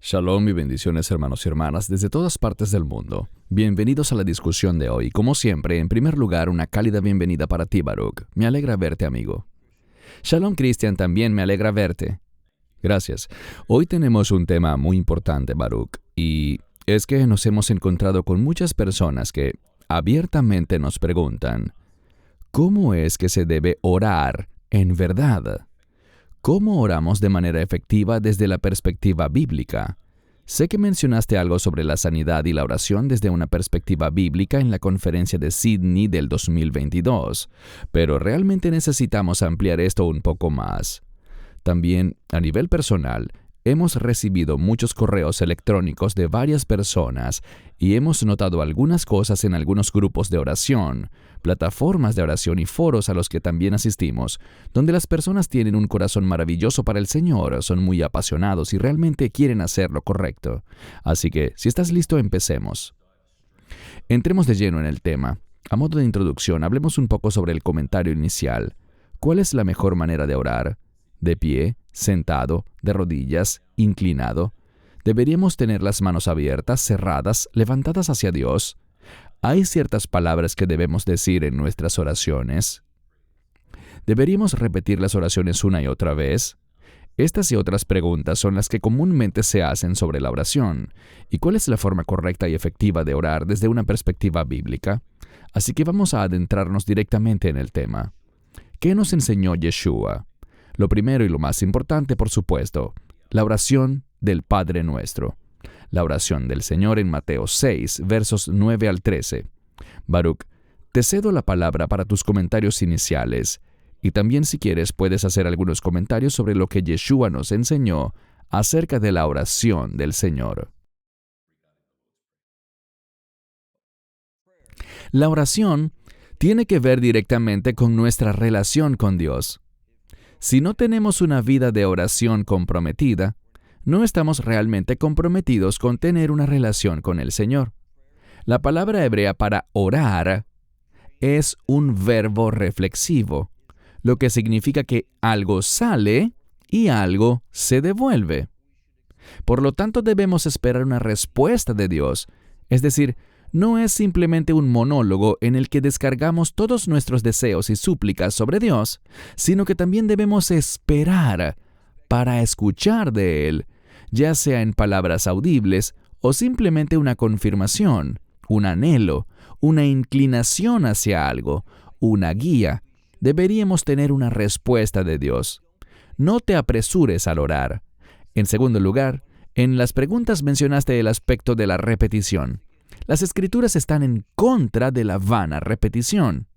Shalom y bendiciones hermanos y hermanas desde todas partes del mundo. Bienvenidos a la discusión de hoy. Como siempre, en primer lugar, una cálida bienvenida para ti, Baruch. Me alegra verte, amigo. Shalom, Cristian, también me alegra verte. Gracias. Hoy tenemos un tema muy importante, Baruch, y es que nos hemos encontrado con muchas personas que abiertamente nos preguntan, ¿cómo es que se debe orar en verdad? ¿Cómo oramos de manera efectiva desde la perspectiva bíblica? Sé que mencionaste algo sobre la sanidad y la oración desde una perspectiva bíblica en la conferencia de Sydney del 2022, pero realmente necesitamos ampliar esto un poco más. También, a nivel personal, hemos recibido muchos correos electrónicos de varias personas y hemos notado algunas cosas en algunos grupos de oración, plataformas de oración y foros a los que también asistimos, donde las personas tienen un corazón maravilloso para el Señor, son muy apasionados y realmente quieren hacer lo correcto. Así que, si estás listo, empecemos. Entremos de lleno en el tema. A modo de introducción, hablemos un poco sobre el comentario inicial. ¿Cuál es la mejor manera de orar? ¿De pie, sentado, de rodillas, inclinado? ¿Deberíamos tener las manos abiertas, cerradas, levantadas hacia Dios? ¿Hay ciertas palabras que debemos decir en nuestras oraciones? ¿Deberíamos repetir las oraciones una y otra vez? Estas y otras preguntas son las que comúnmente se hacen sobre la oración. ¿Y cuál es la forma correcta y efectiva de orar desde una perspectiva bíblica? Así que vamos a adentrarnos directamente en el tema. ¿Qué nos enseñó Yeshua? Lo primero y lo más importante, por supuesto, la oración del Padre Nuestro. La oración del Señor en Mateo 6, versos 9 al 13. Baruch, te cedo la palabra para tus comentarios iniciales, y también si quieres puedes hacer algunos comentarios sobre lo que Yeshua nos enseñó acerca de la oración del Señor. La oración tiene que ver directamente con nuestra relación con Dios. Si no tenemos una vida de oración comprometida, no estamos realmente comprometidos con tener una relación con el Señor. La palabra hebrea para orar es un verbo reflexivo, lo que significa que algo sale y algo se devuelve. Por lo tanto, debemos esperar una respuesta de Dios, es decir, no es simplemente un monólogo en el que descargamos todos nuestros deseos y súplicas sobre Dios, sino que también debemos esperar para escuchar de Él, ya sea en palabras audibles o simplemente una confirmación, un anhelo, una inclinación hacia algo, una guía. Deberíamos tener una respuesta de Dios. No te apresures al orar. En segundo lugar, en las preguntas mencionaste el aspecto de la repetición. Las Escrituras están en contra de la vana repetición.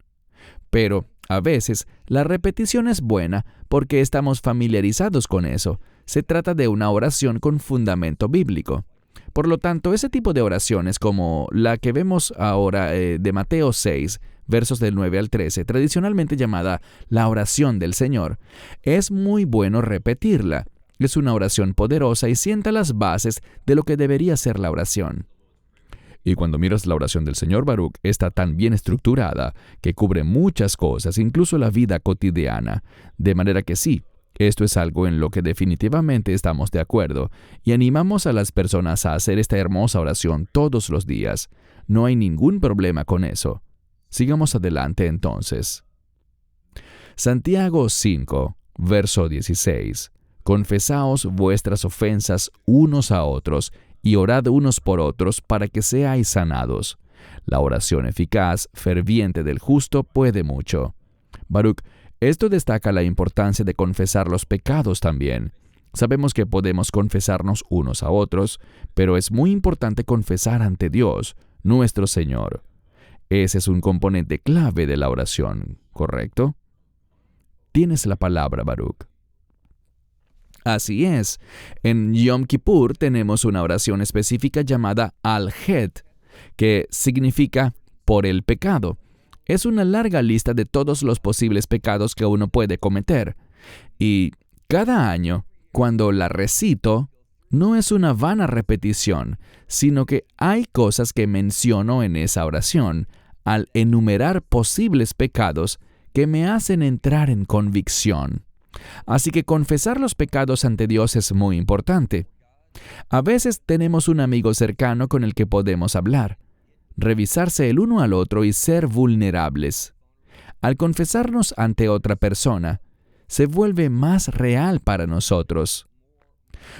Pero, a veces, la repetición es buena porque estamos familiarizados con eso. Se trata de una oración con fundamento bíblico. Por lo tanto, ese tipo de oraciones como la que vemos ahora de Mateo 6, versos del 9 al 13, tradicionalmente llamada la oración del Señor, es muy bueno repetirla. Es una oración poderosa y sienta las bases de lo que debería ser la oración. Y cuando miras la oración del Señor, Baruch, está tan bien estructurada que cubre muchas cosas, incluso la vida cotidiana. De manera que sí, esto es algo en lo que definitivamente estamos de acuerdo y animamos a las personas a hacer esta hermosa oración todos los días. No hay ningún problema con eso. Sigamos adelante entonces. Santiago 5, verso 16. Confesaos vuestras ofensas unos a otros y orad unos por otros para que seáis sanados. La oración eficaz, ferviente del justo, puede mucho. Baruch, esto destaca la importancia de confesar los pecados también. Sabemos que podemos confesarnos unos a otros, pero es muy importante confesar ante Dios, nuestro Señor. Ese es un componente clave de la oración, ¿correcto? Tienes la palabra, Baruch. Así es. En Yom Kippur tenemos una oración específica llamada Al-Het, que significa por el pecado. Es una larga lista de todos los posibles pecados que uno puede cometer. Y cada año, cuando la recito, no es una vana repetición, sino que hay cosas que menciono en esa oración al enumerar posibles pecados que me hacen entrar en convicción. Así que confesar los pecados ante Dios es muy importante. A veces tenemos un amigo cercano con el que podemos hablar, revisarse el uno al otro y ser vulnerables. Al confesarnos ante otra persona, se vuelve más real para nosotros.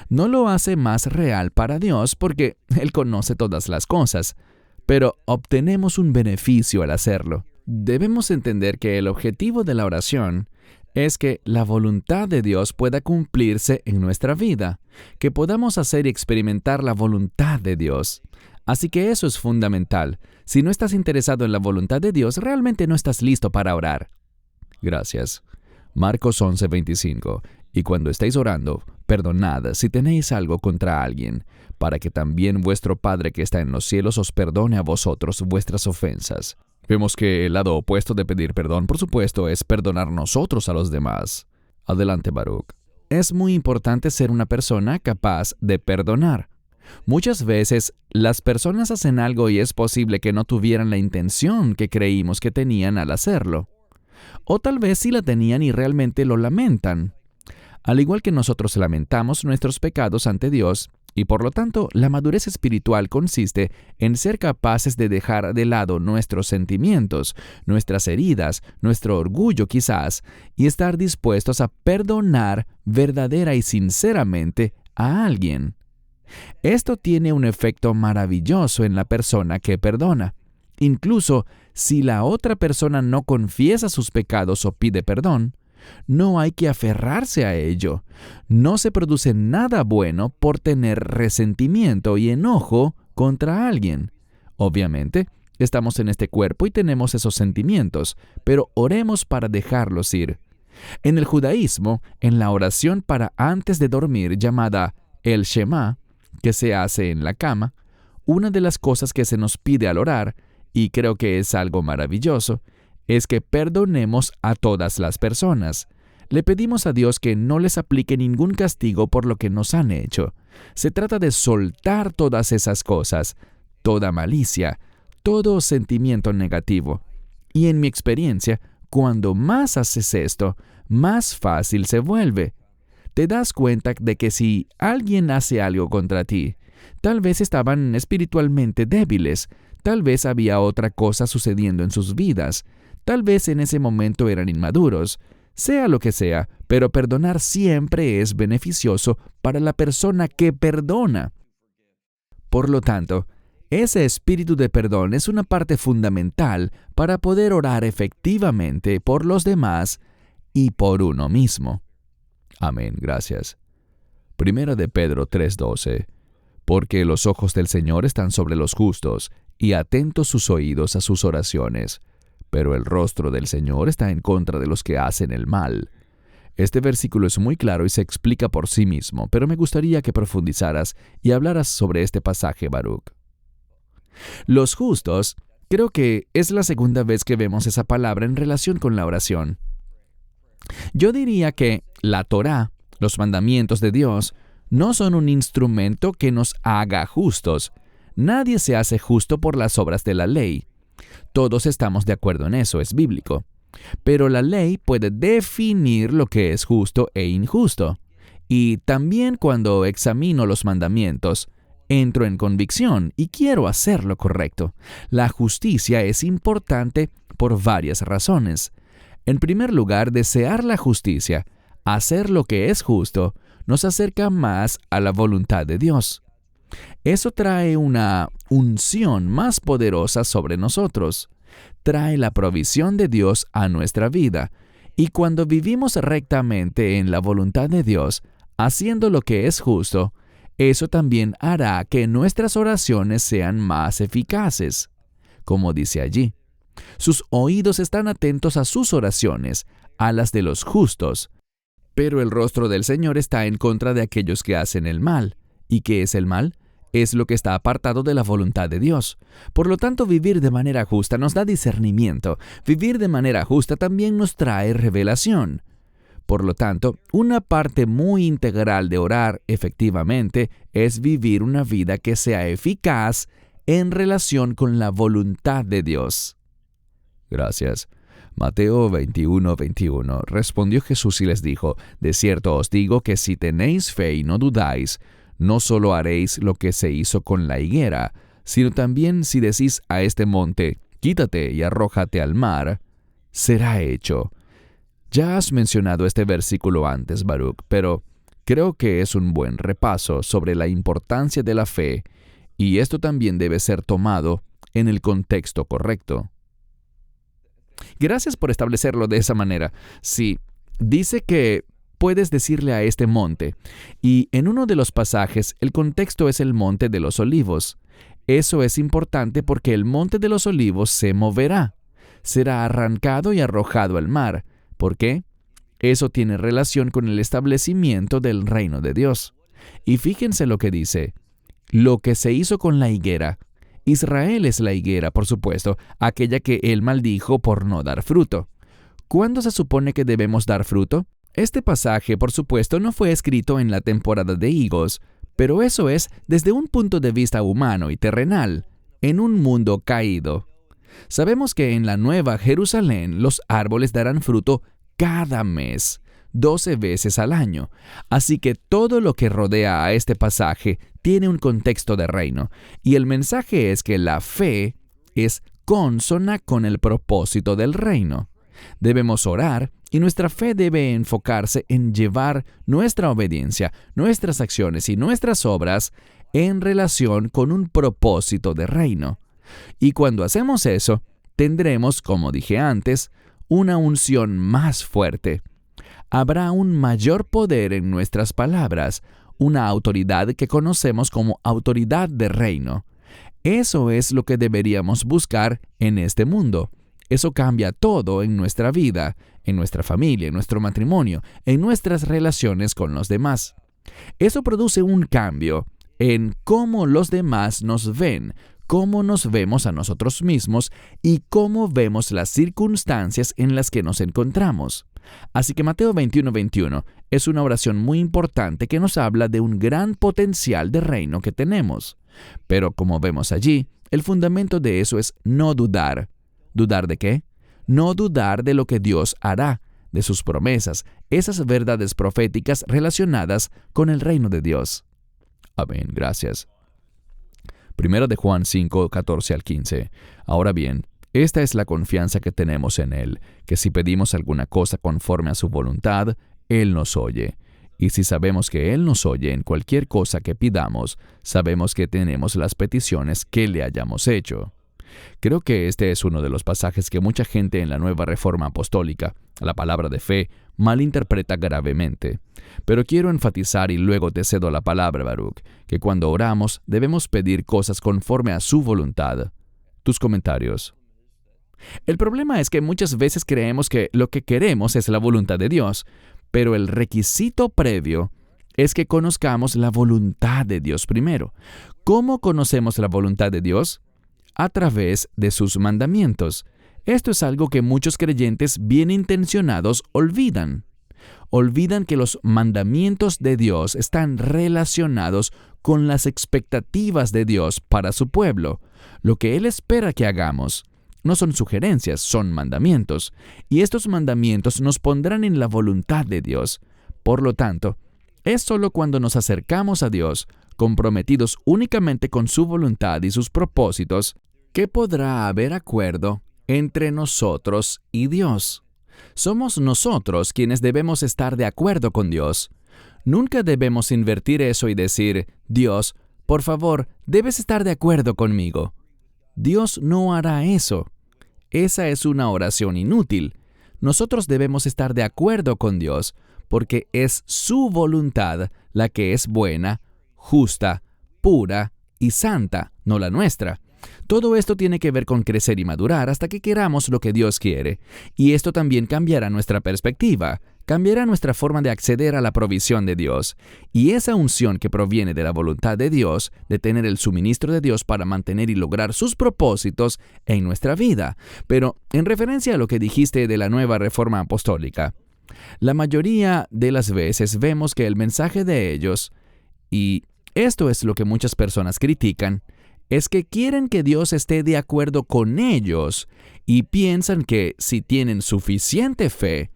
No lo hace más real para Dios porque Él conoce todas las cosas, pero obtenemos un beneficio al hacerlo. Debemos entender que el objetivo de la oración es que la voluntad de Dios pueda cumplirse en nuestra vida, que podamos hacer y experimentar la voluntad de Dios. Así que eso es fundamental. Si no estás interesado en la voluntad de Dios, realmente no estás listo para orar. Gracias. Marcos 11:25. Y cuando estéis orando, perdonad si tenéis algo contra alguien, para que también vuestro Padre que está en los cielos os perdone a vosotros vuestras ofensas. Vemos que el lado opuesto de pedir perdón, por supuesto, es perdonar nosotros a los demás. Adelante, Baruch. Es muy importante ser una persona capaz de perdonar. Muchas veces, las personas hacen algo y es posible que no tuvieran la intención que creímos que tenían al hacerlo. O tal vez sí la tenían y realmente lo lamentan. Al igual que nosotros lamentamos nuestros pecados ante Dios, y por lo tanto, la madurez espiritual consiste en ser capaces de dejar de lado nuestros sentimientos, nuestras heridas, nuestro orgullo quizás, y estar dispuestos a perdonar verdadera y sinceramente a alguien. Esto tiene un efecto maravilloso en la persona que perdona. Incluso si la otra persona no confiesa sus pecados o pide perdón, no hay que aferrarse a ello. No se produce nada bueno por tener resentimiento y enojo contra alguien. Obviamente, estamos en este cuerpo y tenemos esos sentimientos, pero oremos para dejarlos ir. En el judaísmo, en la oración para antes de dormir llamada el Shema, que se hace en la cama, una de las cosas que se nos pide al orar, y creo que es algo maravilloso, es que perdonemos a todas las personas. Le pedimos a Dios que no les aplique ningún castigo por lo que nos han hecho. Se trata de soltar todas esas cosas, toda malicia, todo sentimiento negativo. Y en mi experiencia, cuando más haces esto, más fácil se vuelve. Te das cuenta de que si alguien hace algo contra ti, tal vez estaban espiritualmente débiles, tal vez había otra cosa sucediendo en sus vidas, tal vez en ese momento eran inmaduros, sea lo que sea, pero perdonar siempre es beneficioso para la persona que perdona. Por lo tanto, ese espíritu de perdón es una parte fundamental para poder orar efectivamente por los demás y por uno mismo. Amén, gracias. Primera de Pedro 3:12. Porque los ojos del Señor están sobre los justos, y atentos sus oídos a sus oraciones. Pero el rostro del Señor está en contra de los que hacen el mal. Este versículo es muy claro y se explica por sí mismo, pero me gustaría que profundizaras y hablaras sobre este pasaje, Baruch. Los justos, creo que es la segunda vez que vemos esa palabra en relación con la oración. Yo diría que la Torá, los mandamientos de Dios, no son un instrumento que nos haga justos. Nadie se hace justo por las obras de la ley. Todos estamos de acuerdo en eso, es bíblico. Pero la ley puede definir lo que es justo e injusto. Y también cuando examino los mandamientos, entro en convicción y quiero hacer lo correcto. La justicia es importante por varias razones. En primer lugar, desear la justicia, hacer lo que es justo, nos acerca más a la voluntad de Dios. Eso trae una unción más poderosa sobre nosotros. Trae la provisión de Dios a nuestra vida. Y cuando vivimos rectamente en la voluntad de Dios, haciendo lo que es justo, eso también hará que nuestras oraciones sean más eficaces. Como dice allí, sus oídos están atentos a sus oraciones, a las de los justos. Pero el rostro del Señor está en contra de aquellos que hacen el mal. ¿Y qué es el mal? Es lo que está apartado de la voluntad de Dios. Por lo tanto, vivir de manera justa nos da discernimiento. Vivir de manera justa también nos trae revelación. Por lo tanto, una parte muy integral de orar efectivamente es vivir una vida que sea eficaz en relación con la voluntad de Dios. Gracias. Mateo 21:21. Respondió Jesús y les dijo: De cierto os digo que si tenéis fe y no dudáis, No solo haréis lo que se hizo con la higuera, sino también si decís a este monte, quítate y arrójate al mar, será hecho. Ya has mencionado este versículo antes, Baruch, pero creo que es un buen repaso sobre la importancia de la fe, y esto también debe ser tomado en el contexto correcto. Gracias por establecerlo de esa manera. Sí, dice que puedes decirle a este monte, y en uno de los pasajes el contexto es el monte de los olivos. Eso es importante porque el monte de los olivos se moverá, será arrancado y arrojado al mar. ¿Por qué? Eso tiene relación con el establecimiento del reino de Dios. Y fíjense lo que dice, lo que se hizo con la higuera. Israel es la higuera, por supuesto, aquella que él maldijo por no dar fruto. ¿Cuándo se supone que debemos dar fruto? Este pasaje, por supuesto, no fue escrito en la temporada de higos, pero eso es desde un punto de vista humano y terrenal, en un mundo caído. Sabemos que en la Nueva Jerusalén los árboles darán fruto cada mes, 12 veces al año. Así que todo lo que rodea a este pasaje tiene un contexto de reino, y el mensaje es que la fe es consona con el propósito del reino. Debemos orar y nuestra fe debe enfocarse en llevar nuestra obediencia, nuestras acciones y nuestras obras en relación con un propósito de reino. Y cuando hacemos eso, tendremos, como dije antes, una unción más fuerte. Habrá un mayor poder en nuestras palabras, una autoridad que conocemos como autoridad de reino. Eso es lo que deberíamos buscar en este mundo. Eso cambia todo en nuestra vida, en nuestra familia, en nuestro matrimonio, en nuestras relaciones con los demás. Eso produce un cambio en cómo los demás nos ven, cómo nos vemos a nosotros mismos y cómo vemos las circunstancias en las que nos encontramos. Así que Mateo 21:21 es una oración muy importante que nos habla de un gran potencial de reino que tenemos. Pero como vemos allí, el fundamento de eso es no dudar. ¿Dudar de qué? No dudar de lo que Dios hará, de sus promesas, esas verdades proféticas relacionadas con el reino de Dios. Amén, gracias. Primero de Juan 5:14-15. Ahora bien, esta es la confianza que tenemos en Él, que si pedimos alguna cosa conforme a su voluntad, Él nos oye. Y si sabemos que Él nos oye en cualquier cosa que pidamos, sabemos que tenemos las peticiones que le hayamos hecho. Creo que este es uno de los pasajes que mucha gente en la Nueva Reforma Apostólica, la palabra de fe, malinterpreta gravemente. Pero quiero enfatizar, y luego te cedo la palabra, Baruch, que cuando oramos debemos pedir cosas conforme a su voluntad. Tus comentarios. El problema es que muchas veces creemos que lo que queremos es la voluntad de Dios, pero el requisito previo es que conozcamos la voluntad de Dios primero. ¿Cómo conocemos la voluntad de Dios? A través de sus mandamientos. Esto es algo que muchos creyentes bien intencionados olvidan. Olvidan que los mandamientos de Dios están relacionados con las expectativas de Dios para su pueblo. Lo que Él espera que hagamos no son sugerencias, son mandamientos. Y estos mandamientos nos pondrán en la voluntad de Dios. Por lo tanto, es solo cuando nos acercamos a Dios, comprometidos únicamente con su voluntad y sus propósitos, que podrá haber acuerdo entre nosotros y Dios. Somos nosotros quienes debemos estar de acuerdo con Dios. Nunca debemos invertir eso y decir, Dios, por favor, debes estar de acuerdo conmigo. Dios no hará eso. Esa es una oración inútil. Nosotros debemos estar de acuerdo con Dios porque es su voluntad la que es buena, justa, pura y santa, no la nuestra. Todo esto tiene que ver con crecer y madurar hasta que queramos lo que Dios quiere. Y esto también cambiará nuestra perspectiva, cambiará nuestra forma de acceder a la provisión de Dios. Y esa unción que proviene de la voluntad de Dios, de tener el suministro de Dios para mantener y lograr sus propósitos en nuestra vida. Pero en referencia a lo que dijiste de la Nueva Reforma Apostólica, la mayoría de las veces vemos que el mensaje de ellos, y esto es lo que muchas personas critican, es que quieren que Dios esté de acuerdo con ellos y piensan que si tienen suficiente fe,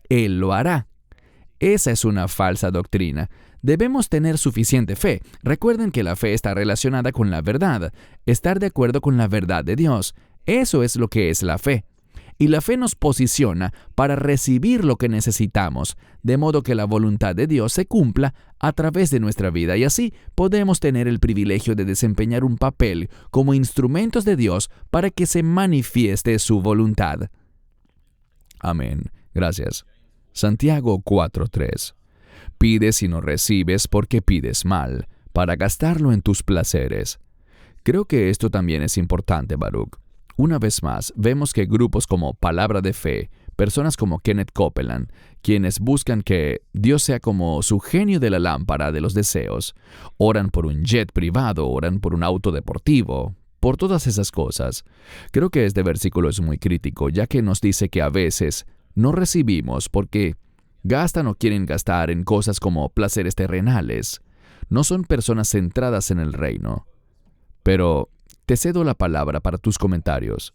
Él lo hará. Esa es una falsa doctrina. debemos tener suficiente fe. Recuerden que la fe está relacionada con la verdad, estar de acuerdo con la verdad de Dios. Eso es lo que es la fe. Y la fe nos posiciona para recibir lo que necesitamos, de modo que la voluntad de Dios se cumpla a través de nuestra vida y así podemos tener el privilegio de desempeñar un papel como instrumentos de Dios para que se manifieste su voluntad. Amén. Gracias. Santiago 4:3. Pides y no recibes porque pides mal, para gastarlo en tus placeres. Creo que esto también es importante, Baruch. Una vez más, vemos que grupos como Palabra de Fe, personas como Kenneth Copeland, quienes buscan que Dios sea como su genio de la lámpara de los deseos, oran por un jet privado, oran por un auto deportivo, por todas esas cosas. Creo que este versículo es muy crítico, ya que nos dice que a veces no recibimos porque gastan o quieren gastar en cosas como placeres terrenales. No son personas centradas en el reino. Pero te cedo la palabra para tus comentarios.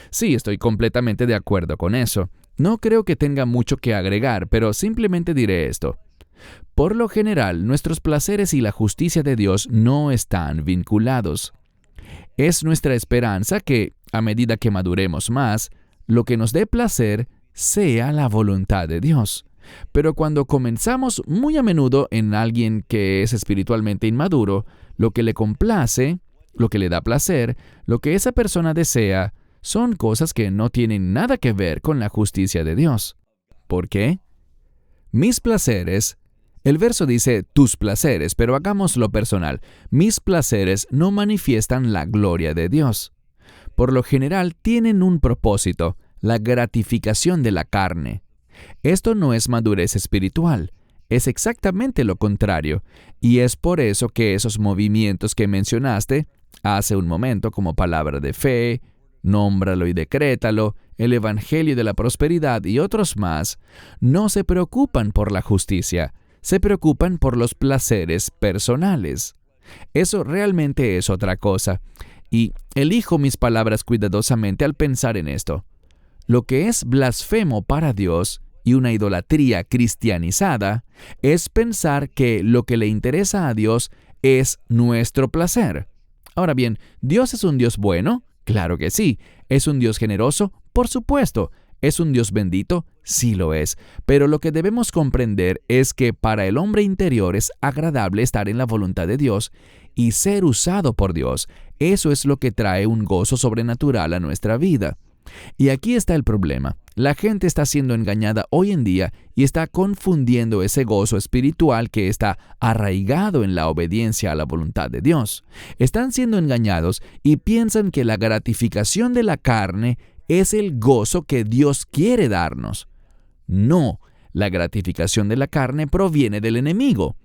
Sí, estoy completamente de acuerdo con eso. No creo que tenga mucho que agregar, pero simplemente diré esto. Por lo general, nuestros placeres y la justicia de Dios no están vinculados. Es nuestra esperanza que, a medida que maduremos más, lo que nos dé placer sea la voluntad de Dios. Pero cuando comenzamos muy a menudo en alguien que es espiritualmente inmaduro, lo que le complace, lo que le da placer, lo que esa persona desea, son cosas que no tienen nada que ver con la justicia de Dios. ¿Por qué? Mis placeres, el verso dice tus placeres, pero hagámoslo personal. Mis placeres no manifiestan la gloria de Dios. Por lo general tienen un propósito, la gratificación de la carne. Esto no es madurez espiritual, es exactamente lo contrario, y es por eso que esos movimientos que mencionaste hace un momento como Palabra de Fe, Nómbralo y Decrétalo, el Evangelio de la Prosperidad y otros más, no se preocupan por la justicia, se preocupan por los placeres personales. Eso realmente es otra cosa, y elijo mis palabras cuidadosamente al pensar en esto. Lo que es blasfemo para Dios y una idolatría cristianizada es pensar que lo que le interesa a Dios es nuestro placer. Ahora bien, ¿Dios es un Dios bueno? Claro que sí. ¿Es un Dios generoso? Por supuesto. ¿Es un Dios bendito? Sí lo es. Pero lo que debemos comprender es que para el hombre interior es agradable estar en la voluntad de Dios y ser usado por Dios. Eso es lo que trae un gozo sobrenatural a nuestra vida. Y aquí está el problema. La gente está siendo engañada hoy en día y está confundiendo ese gozo espiritual que está arraigado en la obediencia a la voluntad de Dios. Están siendo engañados y piensan que la gratificación de la carne es el gozo que Dios quiere darnos. No, la gratificación de la carne proviene del enemigo.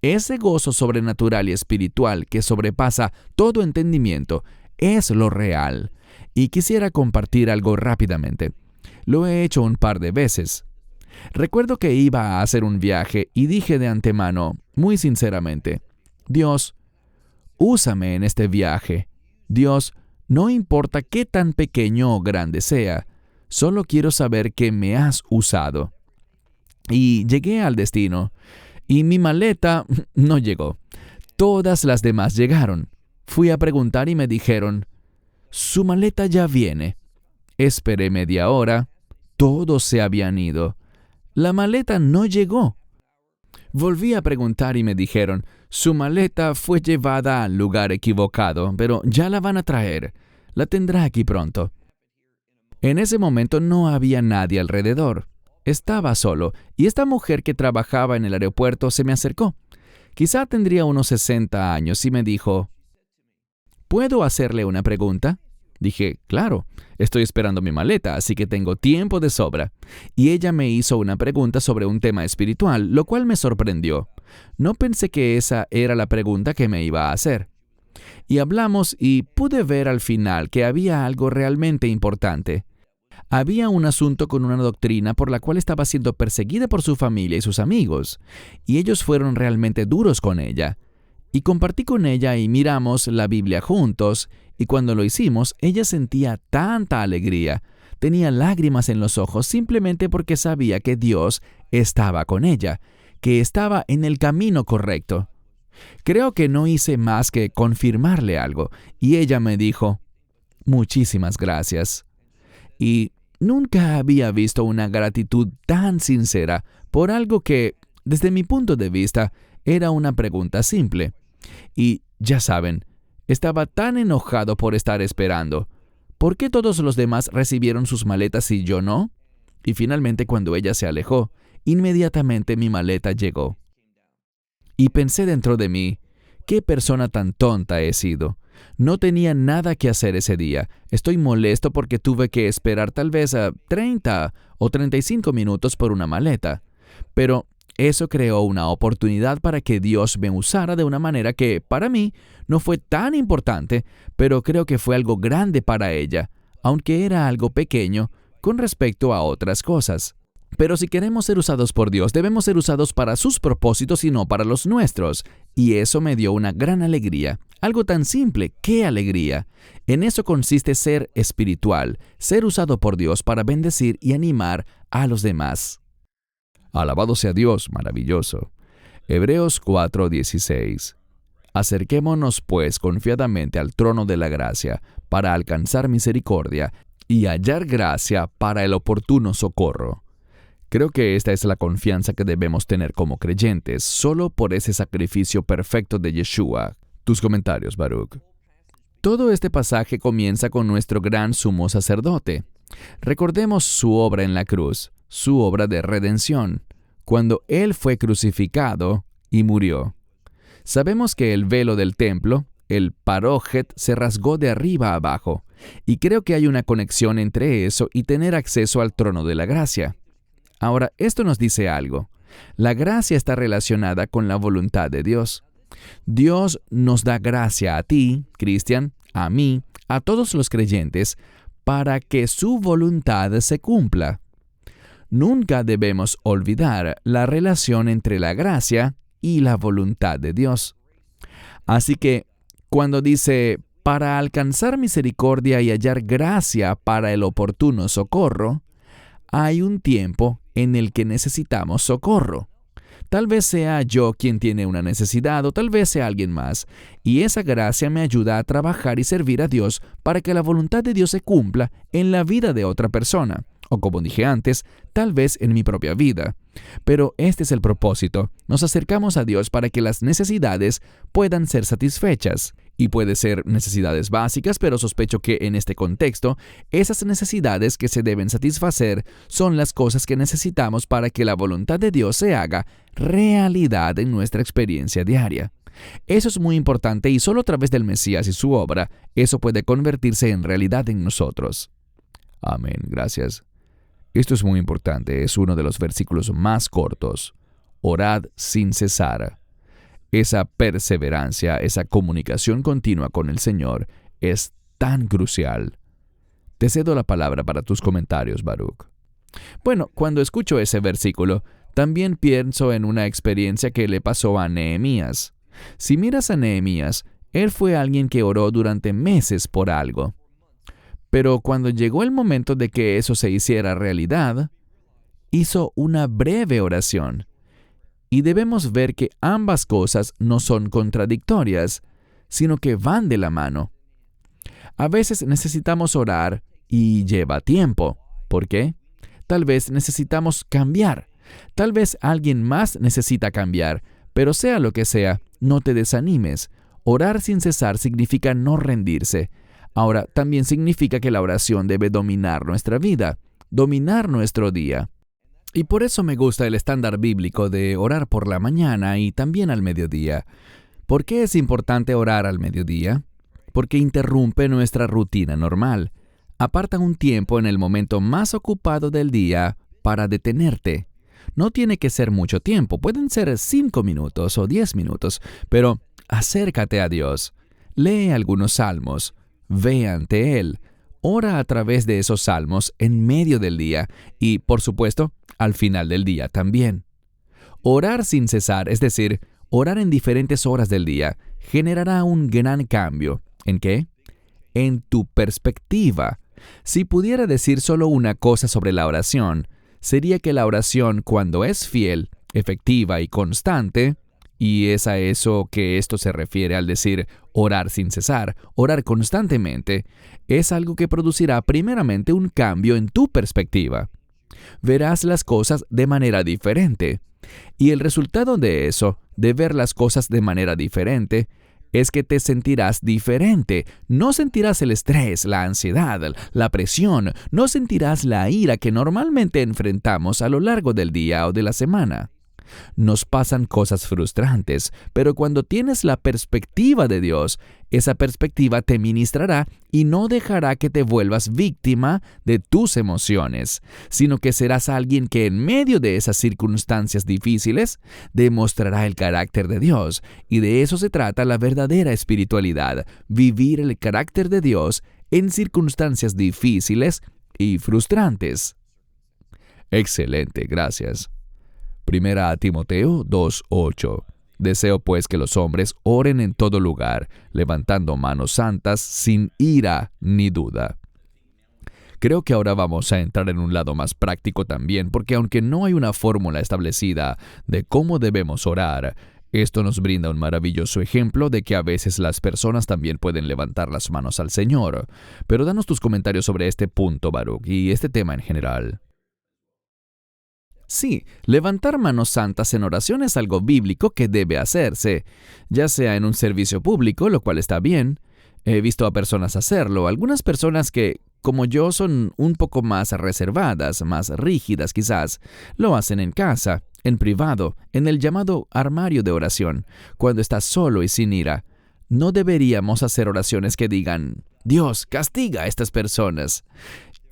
Ese gozo sobrenatural y espiritual que sobrepasa todo entendimiento es lo real. Y quisiera compartir algo rápidamente. Lo he hecho un par de veces. Recuerdo que iba a hacer un viaje y dije de antemano, muy sinceramente, Dios, úsame en este viaje. Dios, no importa qué tan pequeño o grande sea, solo quiero saber que me has usado. Y llegué al destino, y mi maleta no llegó. Todas las demás llegaron. Fui a preguntar y me dijeron, su maleta ya viene. Esperé media hora. Todos se habían ido. La maleta no llegó. Volví a preguntar y me dijeron, su maleta fue llevada al lugar equivocado, pero ya la van a traer. La tendrá aquí pronto. En ese momento no había nadie alrededor. Estaba solo, y esta mujer que trabajaba en el aeropuerto se me acercó. Quizá tendría unos 60 años y me dijo, ¿puedo hacerle una pregunta? Dije, claro, estoy esperando mi maleta, así que tengo tiempo de sobra. Y ella me hizo una pregunta sobre un tema espiritual, lo cual me sorprendió. No pensé que esa era la pregunta que me iba a hacer. Y hablamos y pude ver al final que había algo realmente importante. Había un asunto con una doctrina por la cual estaba siendo perseguida por su familia y sus amigos, y ellos fueron realmente duros con ella. Y compartí con ella y miramos la Biblia juntos, y cuando lo hicimos, ella sentía tanta alegría. Tenía lágrimas en los ojos simplemente porque sabía que Dios estaba con ella, que estaba en el camino correcto. Creo que no hice más que confirmarle algo, y ella me dijo, «Muchísimas gracias». Y nunca había visto una gratitud tan sincera por algo que, desde mi punto de vista, era una pregunta simple. Y, ya saben, estaba tan enojado por estar esperando. ¿Por qué todos los demás recibieron sus maletas y yo no? Y finalmente, cuando ella se alejó, inmediatamente mi maleta llegó. Y pensé dentro de mí, ¿qué persona tan tonta he sido? No tenía nada que hacer ese día. Estoy molesto porque tuve que esperar tal vez 30 o 35 minutos por una maleta. Pero eso creó una oportunidad para que Dios me usara de una manera que, para mí, no fue tan importante, pero creo que fue algo grande para ella, aunque era algo pequeño con respecto a otras cosas. Pero si queremos ser usados por Dios, debemos ser usados para sus propósitos y no para los nuestros. Y eso me dio una gran alegría. Algo tan simple, ¡qué alegría! En eso consiste ser espiritual, ser usado por Dios para bendecir y animar a los demás. Alabado sea Dios, maravilloso. Hebreos 4:16. Acerquémonos pues confiadamente al trono de la gracia para alcanzar misericordia y hallar gracia para el oportuno socorro. Creo que esta es la confianza que debemos tener como creyentes, solo por ese sacrificio perfecto de Yeshua. Tus comentarios, Baruch. Todo este pasaje comienza con nuestro gran sumo sacerdote. Recordemos su obra en la cruz, su obra de redención, cuando Él fue crucificado y murió. Sabemos que el velo del templo, el parójet, se rasgó de arriba a abajo, y creo que hay una conexión entre eso y tener acceso al trono de la gracia. Ahora, esto nos dice algo. La gracia está relacionada con la voluntad de Dios. Dios nos da gracia a ti, Cristian, a mí, a todos los creyentes, para que su voluntad se cumpla. Nunca debemos olvidar la relación entre la gracia y la voluntad de Dios. Así que, cuando dice, para alcanzar misericordia y hallar gracia para el oportuno socorro, hay un tiempo en el que necesitamos socorro. Tal vez sea yo quien tiene una necesidad o tal vez sea alguien más, y esa gracia me ayuda a trabajar y servir a Dios para que la voluntad de Dios se cumpla en la vida de otra persona, o como dije antes, tal vez en mi propia vida. Pero este es el propósito. Nos acercamos a Dios para que las necesidades puedan ser satisfechas. Y puede ser necesidades básicas, pero sospecho que en este contexto, esas necesidades que se deben satisfacer son las cosas que necesitamos para que la voluntad de Dios se haga realidad en nuestra experiencia diaria. Eso es muy importante y solo a través del Mesías y su obra, eso puede convertirse en realidad en nosotros. Amén, gracias. Esto es muy importante, es uno de los versículos más cortos. Orad sin cesar. Esa perseverancia, esa comunicación continua con el Señor es tan crucial. Te cedo la palabra para tus comentarios, Baruch. Bueno, cuando escucho ese versículo, también pienso en una experiencia que le pasó a Nehemías. Si miras a Nehemías, él fue alguien que oró durante meses por algo. Pero cuando llegó el momento de que eso se hiciera realidad, hizo una breve oración. Y debemos ver que ambas cosas no son contradictorias, sino que van de la mano. A veces necesitamos orar y lleva tiempo. ¿Por qué? Tal vez necesitamos cambiar. Tal vez alguien más necesita cambiar, pero sea lo que sea, no te desanimes. Orar sin cesar significa no rendirse. Ahora, también significa que la oración debe dominar nuestra vida, dominar nuestro día. Y por eso me gusta el estándar bíblico de orar por la mañana y también al mediodía. ¿Por qué es importante orar al mediodía? Porque interrumpe nuestra rutina normal. Aparta un tiempo en el momento más ocupado del día para detenerte. No tiene que ser mucho tiempo, pueden ser 5 minutos o 10 minutos, pero acércate a Dios. Lee algunos salmos, ve ante Él, ora a través de esos salmos en medio del día y, por supuesto, al final del día también. Orar sin cesar, es decir, orar en diferentes horas del día, generará un gran cambio. ¿En qué? En tu perspectiva. Si pudiera decir solo una cosa sobre la oración, sería que la oración, cuando es fiel, efectiva y constante, y es a eso que esto se refiere al decir orar sin cesar, orar constantemente, es algo que producirá primeramente un cambio en tu perspectiva. Verás las cosas de manera diferente. Y el resultado de eso, de ver las cosas de manera diferente, es que te sentirás diferente. No sentirás el estrés, la ansiedad, la presión, no sentirás la ira que normalmente enfrentamos a lo largo del día o de la semana. Nos pasan cosas frustrantes, pero cuando tienes la perspectiva de Dios, esa perspectiva te ministrará y no dejará que te vuelvas víctima de tus emociones, sino que serás alguien que en medio de esas circunstancias difíciles demostrará el carácter de Dios. Y de eso se trata la verdadera espiritualidad, vivir el carácter de Dios en circunstancias difíciles y frustrantes. Excelente, gracias. Primera a Timoteo 2:8. Deseo pues que los hombres oren en todo lugar, levantando manos santas, sin ira ni duda. Creo que ahora vamos a entrar en un lado más práctico también, porque aunque no hay una fórmula establecida de cómo debemos orar, esto nos brinda un maravilloso ejemplo de que a veces las personas también pueden levantar las manos al Señor. Pero danos tus comentarios sobre este punto, Baruch, y este tema en general. Sí, levantar manos santas en oración es algo bíblico que debe hacerse, ya sea en un servicio público, lo cual está bien. He visto a personas hacerlo, algunas personas que, como yo, son un poco más reservadas, más rígidas quizás, lo hacen en casa, en privado, en el llamado armario de oración, cuando estás solo y sin ira. No deberíamos hacer oraciones que digan, Dios, castiga a estas personas.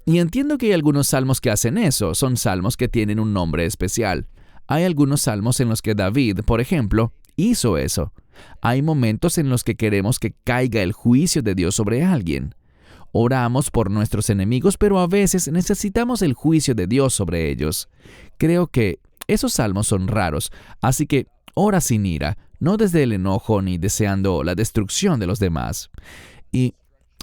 Y entiendo que hay algunos salmos que hacen eso, son salmos que tienen un nombre especial. Hay algunos salmos en los que David, por ejemplo, hizo eso. Hay momentos en los que queremos que caiga el juicio de Dios sobre alguien. Oramos por nuestros enemigos, pero a veces necesitamos el juicio de Dios sobre ellos. Creo que esos salmos son raros, así que ora sin ira, no desde el enojo ni deseando la destrucción de los demás. Y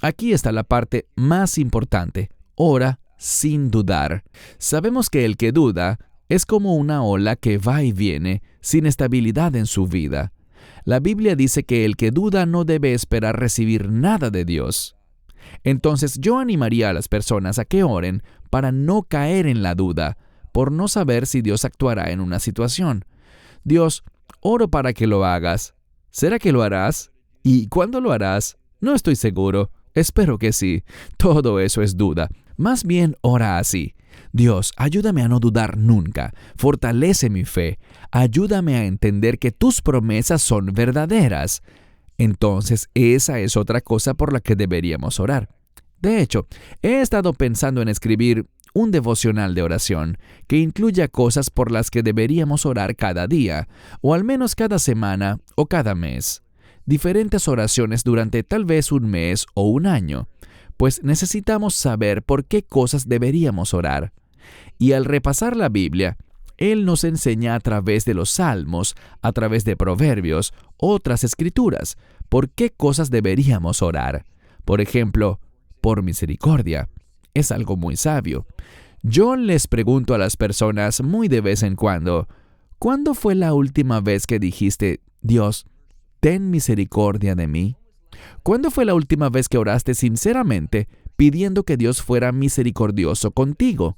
aquí está la parte más importante. Ora sin dudar. Sabemos que el que duda es como una ola que va y viene sin estabilidad en su vida. La Biblia dice que el que duda no debe esperar recibir nada de Dios. Entonces yo animaría a las personas a que oren para no caer en la duda, por no saber si Dios actuará en una situación. Dios, oro para que lo hagas. ¿Será que lo harás? ¿Y cuándo lo harás? No estoy seguro. Espero que sí. Todo eso es duda. Más bien ora así. Dios, ayúdame a no dudar nunca. Fortalece mi fe. Ayúdame a entender que tus promesas son verdaderas. Entonces, esa es otra cosa por la que deberíamos orar. De hecho, he estado pensando en escribir un devocional de oración que incluya cosas por las que deberíamos orar cada día, o al menos cada semana o cada mes. Diferentes oraciones durante tal vez un mes o un año, pues necesitamos saber por qué cosas deberíamos orar. Y al repasar la Biblia, Él nos enseña a través de los Salmos, a través de Proverbios, otras escrituras, por qué cosas deberíamos orar. Por ejemplo, por misericordia. Es algo muy sabio. Yo les pregunto a las personas muy de vez en cuando, ¿cuándo fue la última vez que dijiste, Dios, ten misericordia de mí? ¿Cuándo fue la última vez que oraste sinceramente pidiendo que Dios fuera misericordioso contigo?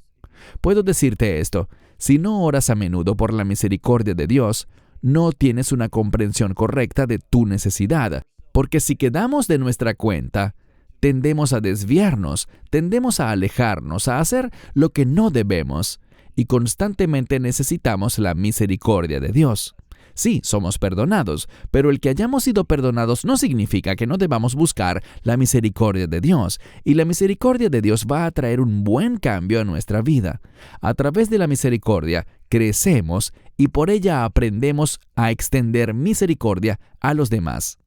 Puedo decirte esto, si no oras a menudo por la misericordia de Dios, no tienes una comprensión correcta de tu necesidad, porque si quedamos de nuestra cuenta, tendemos a desviarnos, tendemos a alejarnos, a hacer lo que no debemos, y constantemente necesitamos la misericordia de Dios. Sí, somos perdonados, pero el que hayamos sido perdonados no significa que no debamos buscar la misericordia de Dios, y la misericordia de Dios va a traer un buen cambio a nuestra vida. A través de la misericordia crecemos y por ella aprendemos a extender misericordia a los demás.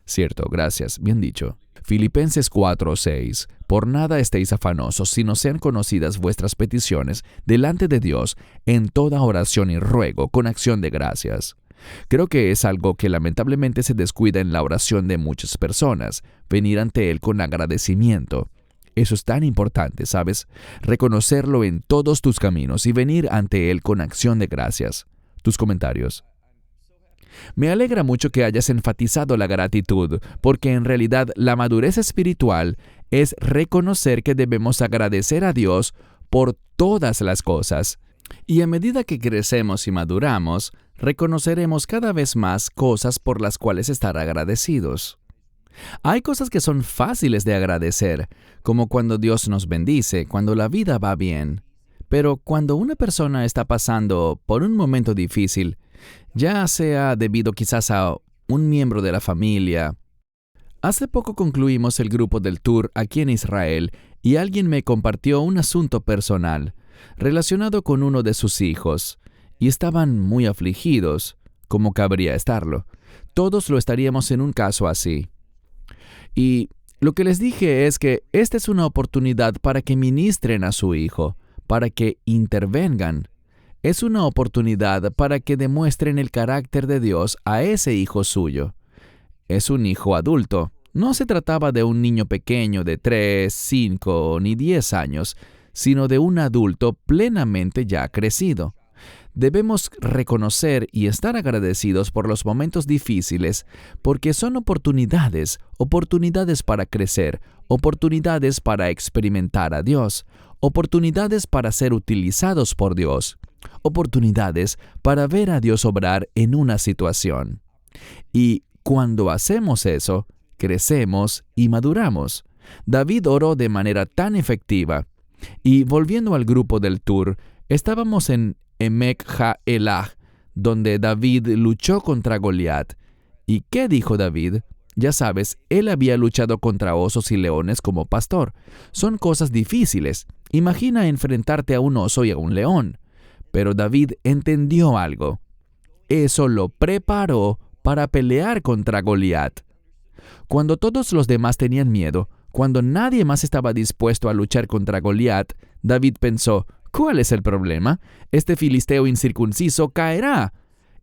Cierto, gracias, bien dicho. Filipenses 4:6. Por nada estéis afanosos, sino sean conocidas vuestras peticiones delante de Dios en toda oración y ruego con acción de gracias. Creo que es algo que lamentablemente se descuida en la oración de muchas personas, venir ante Él con agradecimiento. Eso es tan importante, ¿sabes? Reconocerlo en todos tus caminos y venir ante Él con acción de gracias. tus comentarios. Me alegra mucho que hayas enfatizado la gratitud, porque en realidad la madurez espiritual es reconocer que debemos agradecer a Dios por todas las cosas. Y a medida que crecemos y maduramos, reconoceremos cada vez más cosas por las cuales estar agradecidos. Hay cosas que son fáciles de agradecer, como cuando Dios nos bendice, cuando la vida va bien. Pero cuando una persona está pasando por un momento difícil, ya sea debido quizás a un miembro de la familia. Hace poco concluimos el grupo del tour aquí en Israel y alguien me compartió un asunto personal relacionado con uno de sus hijos, y estaban muy afligidos, como cabría estarlo. Todos lo estaríamos en un caso así. Y lo que les dije es que esta es una oportunidad para que ministren a su hijo, para que intervengan. Es una oportunidad para que demuestren el carácter de Dios a ese hijo suyo. Es un hijo adulto. No se trataba de un niño pequeño de 3, 5 ni 10 años, sino de un adulto plenamente ya crecido. Debemos reconocer y estar agradecidos por los momentos difíciles, porque son oportunidades para crecer, oportunidades para experimentar a Dios, oportunidades para ser utilizados por Dios, oportunidades para ver a Dios obrar en una situación. Y cuando hacemos eso, crecemos y maduramos. David oró de manera tan efectiva. Y volviendo al grupo del tour, estábamos en Emek Ha-Elah, donde David luchó contra Goliat. ¿Y qué dijo David? Ya sabes, él había luchado contra osos y leones como pastor. Son cosas difíciles. Imagina enfrentarte a un oso y a un león. Pero David entendió algo. Eso lo preparó para pelear contra Goliat. Cuando todos los demás tenían miedo, cuando nadie más estaba dispuesto a luchar contra Goliat, David pensó, ¿cuál es el problema? Este filisteo incircunciso caerá.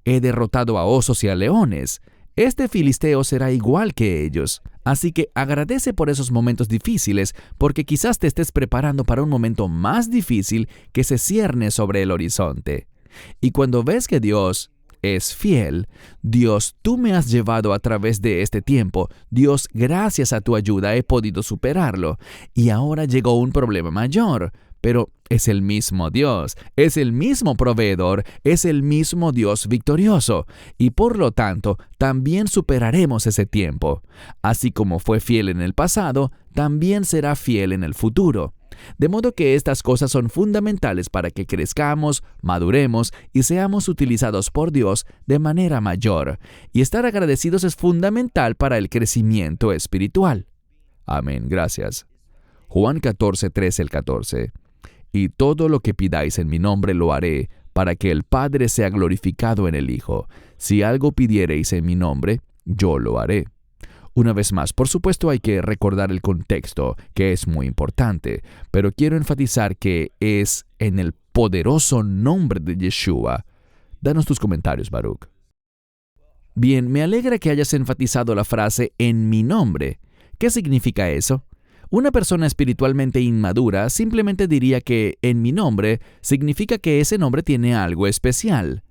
He derrotado a osos y a leones. Este filisteo será igual que ellos. Así que agradece por esos momentos difíciles, porque quizás te estés preparando para un momento más difícil que se cierne sobre el horizonte. Y cuando ves que Dios es fiel, Dios, tú me has llevado a través de este tiempo. Dios, gracias a tu ayuda he podido superarlo. Y ahora llegó un problema mayor. Pero es el mismo Dios, es el mismo proveedor, es el mismo Dios victorioso. Y por lo tanto, también superaremos ese tiempo. Así como fue fiel en el pasado, también será fiel en el futuro. De modo que estas cosas son fundamentales para que crezcamos, maduremos y seamos utilizados por Dios de manera mayor. Y estar agradecidos es fundamental para el crecimiento espiritual. Amén, gracias. Juan 14, 13-14. Y todo lo que pidáis en mi nombre lo haré, para que el Padre sea glorificado en el Hijo. Si algo pidiereis en mi nombre, yo lo haré. Una vez más, por supuesto hay que recordar el contexto, que es muy importante, pero quiero enfatizar que es en el poderoso nombre de Yeshua. Danos tus comentarios, Baruch. Bien, me alegra que hayas enfatizado la frase «en mi nombre». ¿Qué significa eso? Una persona espiritualmente inmadura simplemente diría que «en mi nombre» significa que ese nombre tiene algo especial.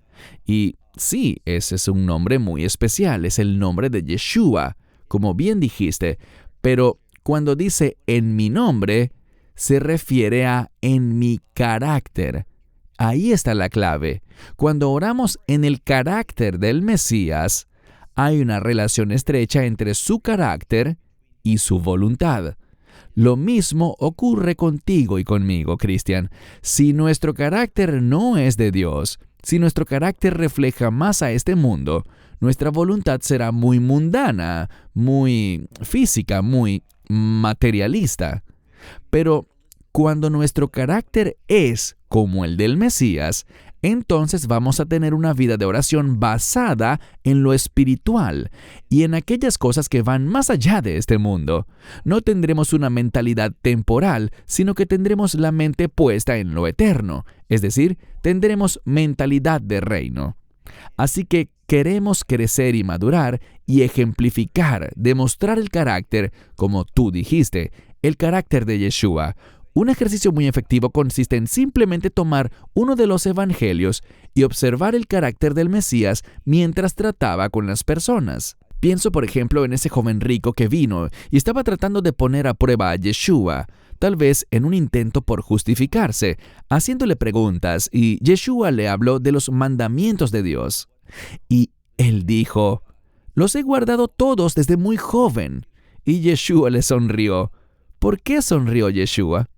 Y sí, ese es un nombre muy especial, es el nombre de Yeshua, como bien dijiste, pero cuando dice «en mi nombre», se refiere a «en mi carácter». Ahí está la clave. Cuando oramos en el carácter del Mesías, hay una relación estrecha entre su carácter y su voluntad. Lo mismo ocurre contigo y conmigo, Cristian. Si nuestro carácter no es de Dios, si nuestro carácter refleja más a este mundo, nuestra voluntad será muy mundana, muy física, muy materialista. Pero cuando nuestro carácter es como el del Mesías, entonces vamos a tener una vida de oración basada en lo espiritual y en aquellas cosas que van más allá de este mundo. No tendremos una mentalidad temporal, sino que tendremos la mente puesta en lo eterno, es decir, tendremos mentalidad de reino. Así que queremos crecer y madurar y ejemplificar, demostrar el carácter, como tú dijiste, el carácter de Yeshua, Un ejercicio muy efectivo consiste en simplemente tomar uno de los evangelios y observar el carácter del Mesías mientras trataba con las personas. Pienso, por ejemplo, en ese joven rico que vino y estaba tratando de poner a prueba a Yeshua, tal vez en un intento por justificarse, haciéndole preguntas, y Yeshua le habló de los mandamientos de Dios. Y él dijo, «Los he guardado todos desde muy joven». Y Yeshua le sonrió. ¿Por qué sonrió Yeshua?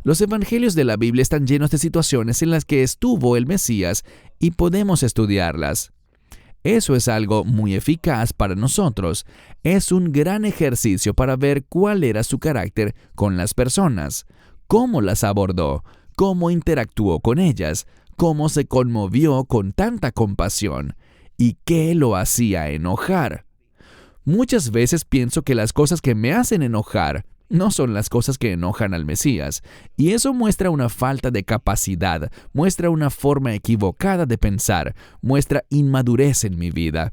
Los evangelios de la Biblia están llenos de situaciones en las que estuvo el Mesías y podemos estudiarlas. Eso es algo muy eficaz para nosotros. Es un gran ejercicio para ver cuál era su carácter con las personas, cómo las abordó, cómo interactuó con ellas, cómo se conmovió con tanta compasión y qué lo hacía enojar. Muchas veces pienso que las cosas que me hacen enojar no son las cosas que enojan al Mesías, y eso muestra una falta de capacidad, muestra una forma equivocada de pensar, muestra inmadurez en mi vida.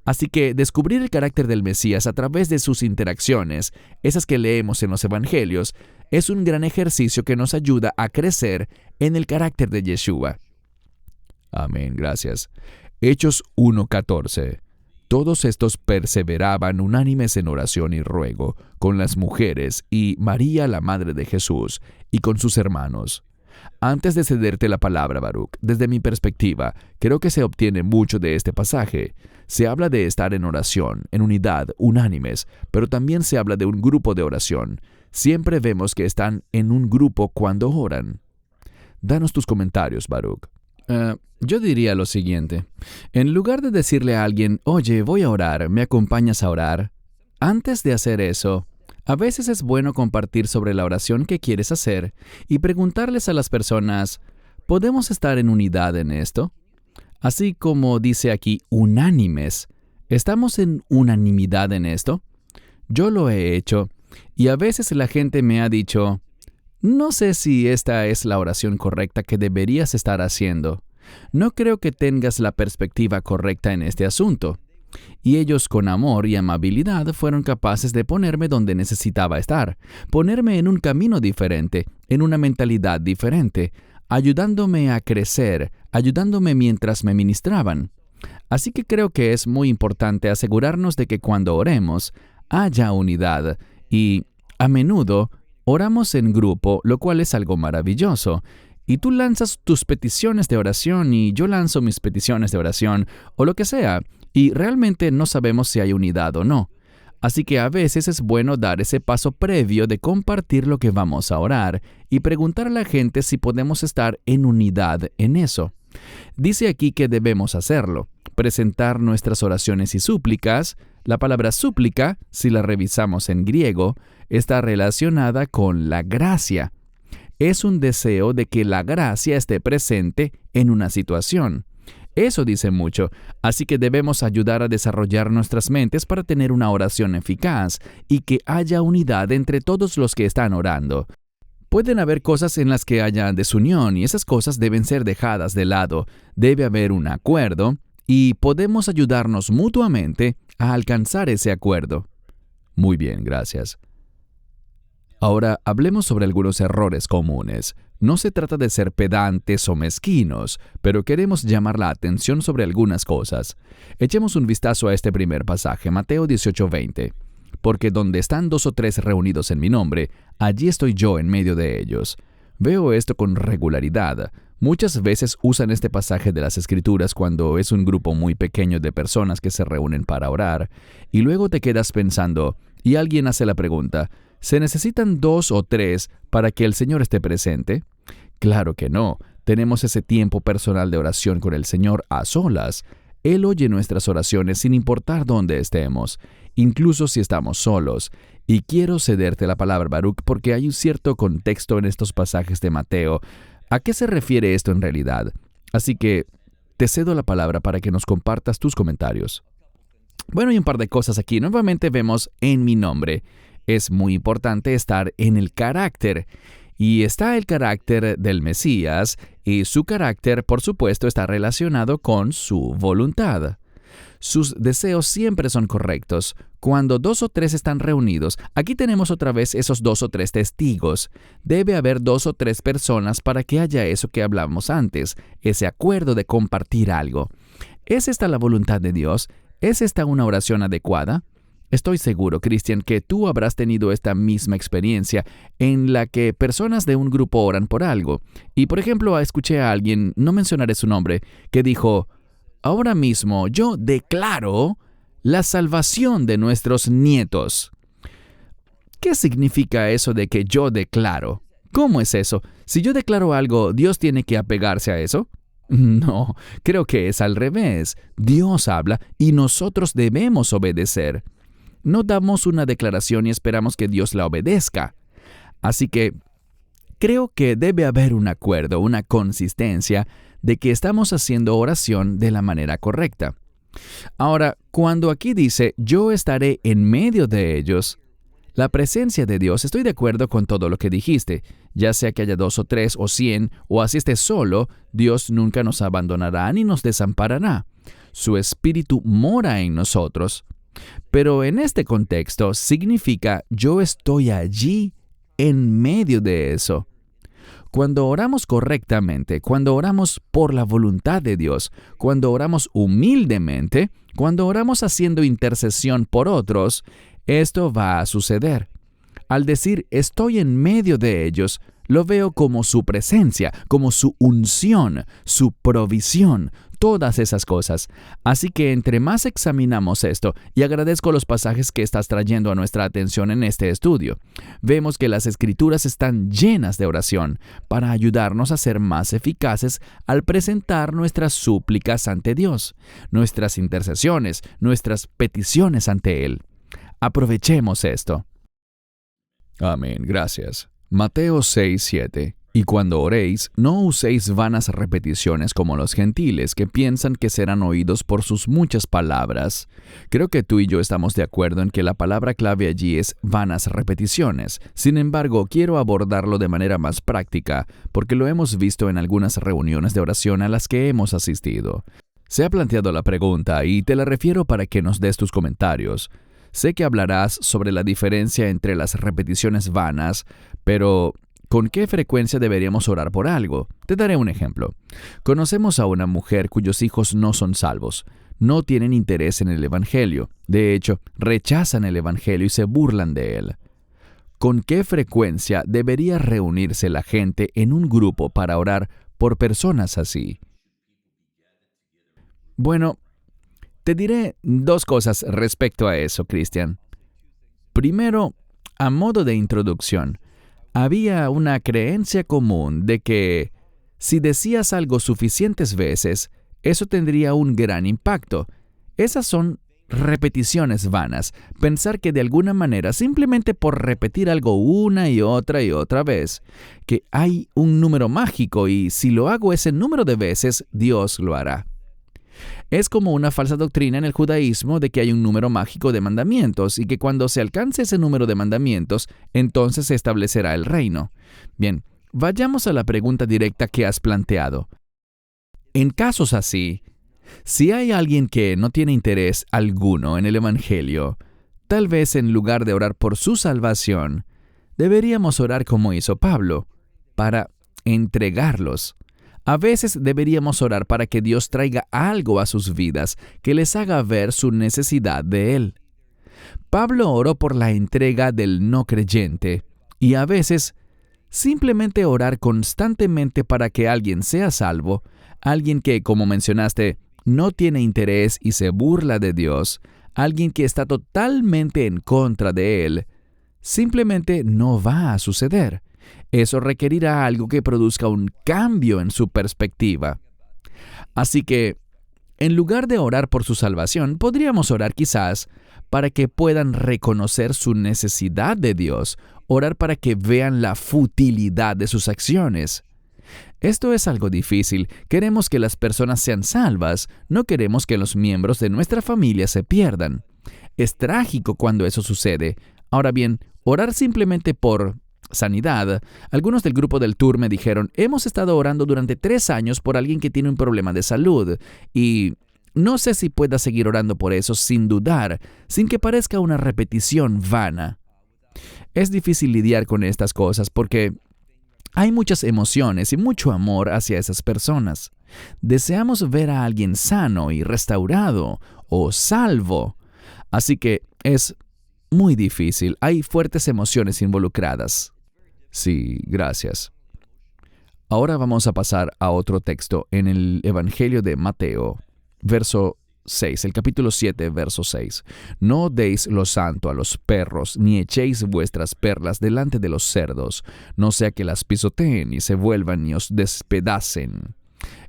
Así que descubrir el carácter del Mesías a través de sus interacciones, esas que leemos en los Evangelios, es un gran ejercicio que nos ayuda a crecer en el carácter de Yeshua. Amén, gracias. Hechos 1:14. Todos estos perseveraban unánimes en oración y ruego, con las mujeres y María, la madre de Jesús, y con sus hermanos. Antes de cederte la palabra, Baruch, desde mi perspectiva, creo que se obtiene mucho de este pasaje. Se habla de estar en oración, en unidad, unánimes, pero también se habla de un grupo de oración. Siempre vemos que están en un grupo cuando oran. Danos tus comentarios, Baruch. Yo diría lo siguiente. En lugar de decirle a alguien, oye, voy a orar, ¿me acompañas a orar? Antes de hacer eso, a veces es bueno compartir sobre la oración que quieres hacer y preguntarles a las personas, ¿podemos estar en unidad en esto? Así como dice aquí, unánimes. ¿Estamos en unanimidad en esto? Yo lo he hecho, y a veces la gente me ha dicho, no sé si esta es la oración correcta que deberías estar haciendo. No creo que tengas la perspectiva correcta en este asunto. Y ellos con amor y amabilidad fueron capaces de ponerme donde necesitaba estar, ponerme en un camino diferente, en una mentalidad diferente, ayudándome a crecer, ayudándome mientras me ministraban. Así que creo que es muy importante asegurarnos de que cuando oremos, haya unidad y, a menudo, oramos en grupo, lo cual es algo maravilloso. Y tú lanzas tus peticiones de oración y yo lanzo mis peticiones de oración, o lo que sea, y realmente no sabemos si hay unidad o no. Así que a veces es bueno dar ese paso previo de compartir lo que vamos a orar y preguntar a la gente si podemos estar en unidad en eso. Dice aquí que debemos hacerlo, presentar nuestras oraciones y súplicas. La palabra súplica, si la revisamos en griego, está relacionada con la gracia. Es un deseo de que la gracia esté presente en una situación. Eso dice mucho, así que debemos ayudar a desarrollar nuestras mentes para tener una oración eficaz y que haya unidad entre todos los que están orando. Pueden haber cosas en las que haya desunión y esas cosas deben ser dejadas de lado. Debe haber un acuerdo y podemos ayudarnos mutuamente a alcanzar ese acuerdo. Muy bien, gracias. Ahora hablemos sobre algunos errores comunes. No se trata de ser pedantes o mezquinos, pero queremos llamar la atención sobre algunas cosas. Echemos un vistazo a este primer pasaje, Mateo 18:20. Porque donde están 2 o 3 reunidos en mi nombre, allí estoy yo en medio de ellos. Veo esto con regularidad. Muchas veces usan este pasaje de las Escrituras cuando es un grupo muy pequeño de personas que se reúnen para orar, y luego te quedas pensando, y alguien hace la pregunta, ¿se necesitan 2 o 3 para que el Señor esté presente? Claro que no. Tenemos ese tiempo personal de oración con el Señor a solas. Él oye nuestras oraciones sin importar dónde estemos, incluso si estamos solos. Y quiero cederte la palabra, Baruch, porque hay un cierto contexto en estos pasajes de Mateo. ¿A qué se refiere esto en realidad? Así que te cedo la palabra para que nos compartas tus comentarios. Bueno, hay un par de cosas aquí. Nuevamente vemos en mi nombre. Es muy importante estar en el carácter. Y está el carácter del Mesías, y su carácter, por supuesto, está relacionado con su voluntad. Sus deseos siempre son correctos. Cuando 2 o 3 están reunidos, aquí tenemos otra vez esos 2 o 3 testigos. Debe haber 2 o 3 personas para que haya eso que hablamos antes, ese acuerdo de compartir algo. ¿Es esta la voluntad de Dios? ¿Es esta una oración adecuada? Estoy seguro, Cristian, que tú habrás tenido esta misma experiencia en la que personas de un grupo oran por algo. Y, por ejemplo, escuché a alguien, no mencionaré su nombre, que dijo: ahora mismo yo declaro la salvación de nuestros nietos. ¿Qué significa eso de que yo declaro? ¿Cómo es eso? Si yo declaro algo, ¿Dios tiene que apegarse a eso? No, creo que es al revés. Dios habla y nosotros debemos obedecer. No damos una declaración y esperamos que Dios la obedezca. Así que creo que debe haber un acuerdo, una consistencia de que estamos haciendo oración de la manera correcta. Ahora, cuando aquí dice, yo estaré en medio de ellos, la presencia de Dios, estoy de acuerdo con todo lo que dijiste, ya sea que haya 2 o 3 o 100, o así esté solo, Dios nunca nos abandonará ni nos desamparará. Su Espíritu mora en nosotros. Pero en este contexto significa yo estoy allí en medio de eso. Cuando oramos correctamente, cuando oramos por la voluntad de Dios, cuando oramos humildemente, cuando oramos haciendo intercesión por otros, esto va a suceder. Al decir estoy en medio de ellos, lo veo como su presencia, como su unción, su provisión, todas esas cosas. Así que entre más examinamos esto, y agradezco los pasajes que estás trayendo a nuestra atención en este estudio, vemos que las Escrituras están llenas de oración para ayudarnos a ser más eficaces al presentar nuestras súplicas ante Dios, nuestras intercesiones, nuestras peticiones ante Él. Aprovechemos esto. Amén, gracias. Mateo 6:7. Y cuando oréis, no uséis vanas repeticiones como los gentiles, que piensan que serán oídos por sus muchas palabras. Creo que tú y yo estamos de acuerdo en que la palabra clave allí es vanas repeticiones. Sin embargo, quiero abordarlo de manera más práctica, porque lo hemos visto en algunas reuniones de oración a las que hemos asistido. Se ha planteado la pregunta, y te la refiero para que nos des tus comentarios. Sé que hablarás sobre la diferencia entre las repeticiones vanas, pero ¿con qué frecuencia deberíamos orar por algo? Te daré un ejemplo. Conocemos a una mujer cuyos hijos no son salvos. No tienen interés en el Evangelio. De hecho, rechazan el Evangelio y se burlan de él. ¿Con qué frecuencia debería reunirse la gente en un grupo para orar por personas así? Bueno, te diré 2 cosas respecto a eso, Cristian. Primero, a modo de introducción, había una creencia común de que si decías algo suficientes veces, eso tendría un gran impacto. Esas son repeticiones vanas. Pensar que de alguna manera, simplemente por repetir algo una y otra vez, que hay un número mágico y si lo hago ese número de veces, Dios lo hará. Es como una falsa doctrina en el judaísmo de que hay un número mágico de mandamientos y que cuando se alcance ese número de mandamientos, entonces se establecerá el reino. Bien, vayamos a la pregunta directa que has planteado. En casos así, si hay alguien que no tiene interés alguno en el Evangelio, tal vez en lugar de orar por su salvación, deberíamos orar como hizo Pablo, para entregarlos. A veces deberíamos orar para que Dios traiga algo a sus vidas que les haga ver su necesidad de Él. Pablo oró por la entrega del no creyente y a veces simplemente orar constantemente para que alguien sea salvo, alguien que, como mencionaste, no tiene interés y se burla de Dios, alguien que está totalmente en contra de Él, simplemente no va a suceder. Eso requerirá algo que produzca un cambio en su perspectiva. Así que, en lugar de orar por su salvación, podríamos orar quizás para que puedan reconocer su necesidad de Dios, orar para que vean la futilidad de sus acciones. Esto es algo difícil. Queremos que las personas sean salvas, no queremos que los miembros de nuestra familia se pierdan. Es trágico cuando eso sucede. Ahora bien, orar simplemente por sanidad. Algunos del grupo del tour me dijeron, hemos estado orando durante 3 años por alguien que tiene un problema de salud y no sé si pueda seguir orando por eso sin dudar, sin que parezca una repetición vana. Es difícil lidiar con estas cosas porque hay muchas emociones y mucho amor hacia esas personas. Deseamos ver a alguien sano y restaurado o salvo. Así que es muy difícil. Hay fuertes emociones involucradas. Sí, gracias. Ahora vamos a pasar a otro texto en el Evangelio de Mateo, verso 6, el capítulo 7, verso 6. No deis lo santo a los perros, ni echéis vuestras perlas delante de los cerdos, no sea que las pisoteen y se vuelvan y os despedacen.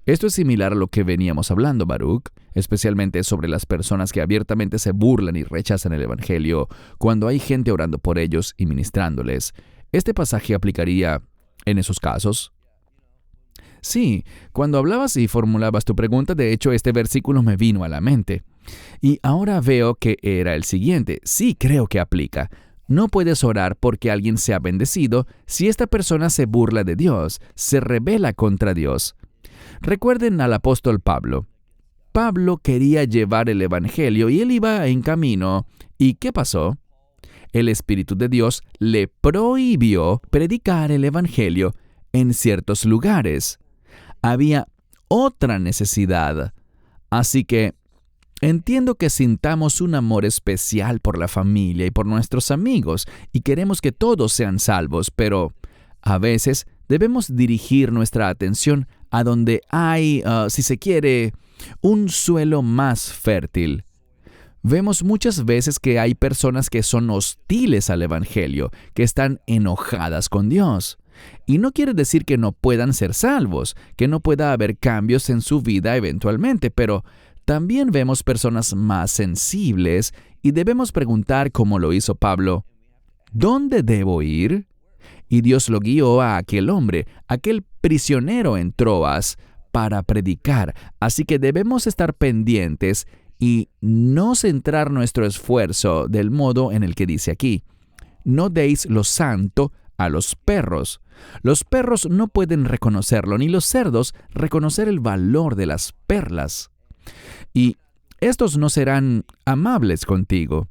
Esto es similar a lo que veníamos hablando, Baruch, especialmente sobre las personas que abiertamente se burlan y rechazan el Evangelio cuando hay gente orando por ellos y ministrándoles. ¿Este pasaje aplicaría en esos casos? Sí, cuando hablabas y formulabas tu pregunta, de hecho, este versículo me vino a la mente. Y ahora veo que era el siguiente. Sí, creo que aplica. No puedes orar porque alguien sea bendecido si esta persona se burla de Dios, se rebela contra Dios. Recuerden al apóstol Pablo. Pablo quería llevar el Evangelio y él iba en camino. ¿Y qué pasó? El Espíritu de Dios le prohibió predicar el Evangelio en ciertos lugares. Había otra necesidad. Así que entiendo que sintamos un amor especial por la familia y por nuestros amigos y queremos que todos sean salvos, pero a veces debemos dirigir nuestra atención a donde hay, si se quiere, un suelo más fértil. Vemos muchas veces que hay personas que son hostiles al Evangelio, que están enojadas con Dios. Y no quiere decir que no puedan ser salvos, que no pueda haber cambios en su vida eventualmente, pero también vemos personas más sensibles y debemos preguntar, como lo hizo Pablo, ¿dónde debo ir? Y Dios lo guió a aquel hombre, aquel prisionero en Troas, para predicar. Así que debemos estar pendientes y no centrar nuestro esfuerzo del modo en el que dice aquí. No deis lo santo a los perros. Los perros no pueden reconocerlo, ni los cerdos reconocer el valor de las perlas. Y estos no serán amables contigo,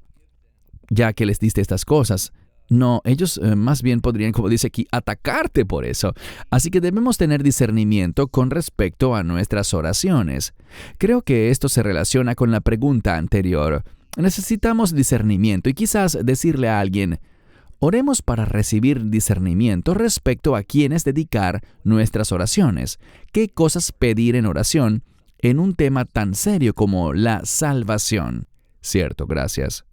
ya que les diste estas cosas. No, ellos más bien podrían, como dice aquí, atacarte por eso. Así que debemos tener discernimiento con respecto a nuestras oraciones. Creo que esto se relaciona con la pregunta anterior. Necesitamos discernimiento y quizás decirle a alguien, oremos para recibir discernimiento respecto a quiénes dedicar nuestras oraciones, qué cosas pedir en oración en un tema tan serio como la salvación. Cierto, gracias.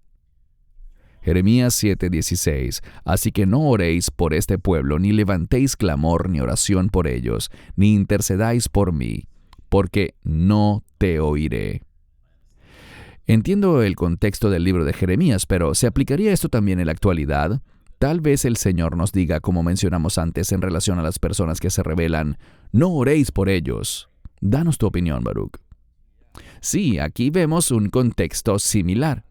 Jeremías 7:16. Así que no oréis por este pueblo, ni levantéis clamor ni oración por ellos, ni intercedáis por mí, porque no te oiré. Entiendo el contexto del libro de Jeremías, pero ¿se aplicaría esto también en la actualidad? Tal vez el Señor nos diga, como mencionamos antes en relación a las personas que se rebelan, no oréis por ellos. Danos tu opinión, Baruch. Sí, aquí vemos un contexto similar.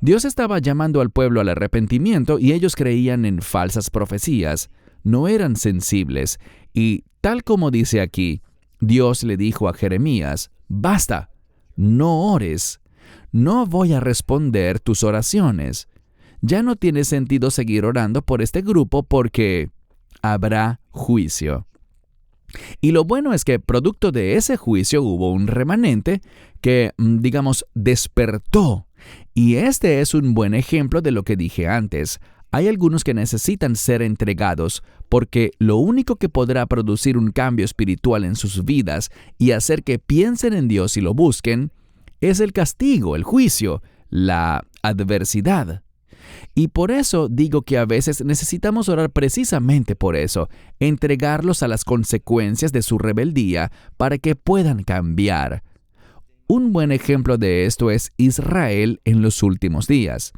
Dios estaba llamando al pueblo al arrepentimiento y ellos creían en falsas profecías, no eran sensibles y, tal como dice aquí, Dios le dijo a Jeremías, basta, no ores, no voy a responder tus oraciones. Ya no tiene sentido seguir orando por este grupo porque habrá juicio. Y lo bueno es que producto de ese juicio hubo un remanente que, despertó. Y este es un buen ejemplo de lo que dije antes. Hay algunos que necesitan ser entregados porque lo único que podrá producir un cambio espiritual en sus vidas y hacer que piensen en Dios y lo busquen es el castigo, el juicio, la adversidad. Y por eso digo que a veces necesitamos orar precisamente por eso, entregarlos a las consecuencias de su rebeldía para que puedan cambiar. Un buen ejemplo de esto es Israel en los últimos días.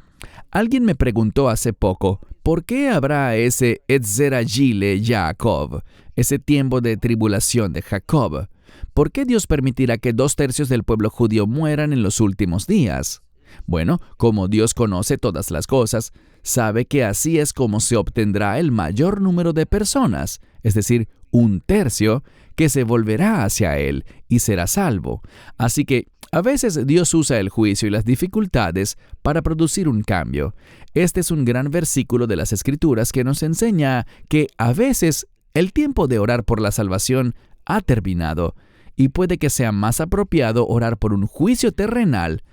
Alguien me preguntó hace poco, ¿por qué habrá ese Etzeragile Jacob, ese tiempo de tribulación de Jacob? ¿Por qué Dios permitirá que 2/3 del pueblo judío mueran en los últimos días? Bueno, como Dios conoce todas las cosas, sabe que así es como se obtendrá el mayor número de personas, es decir, 1/3, que se volverá hacia Él y será salvo. Así que A veces Dios usa el juicio y las dificultades para producir un cambio. Este es un gran versículo de las Escrituras que nos enseña que a veces el tiempo de orar por la salvación ha terminado y puede que sea más apropiado orar por un juicio terrenal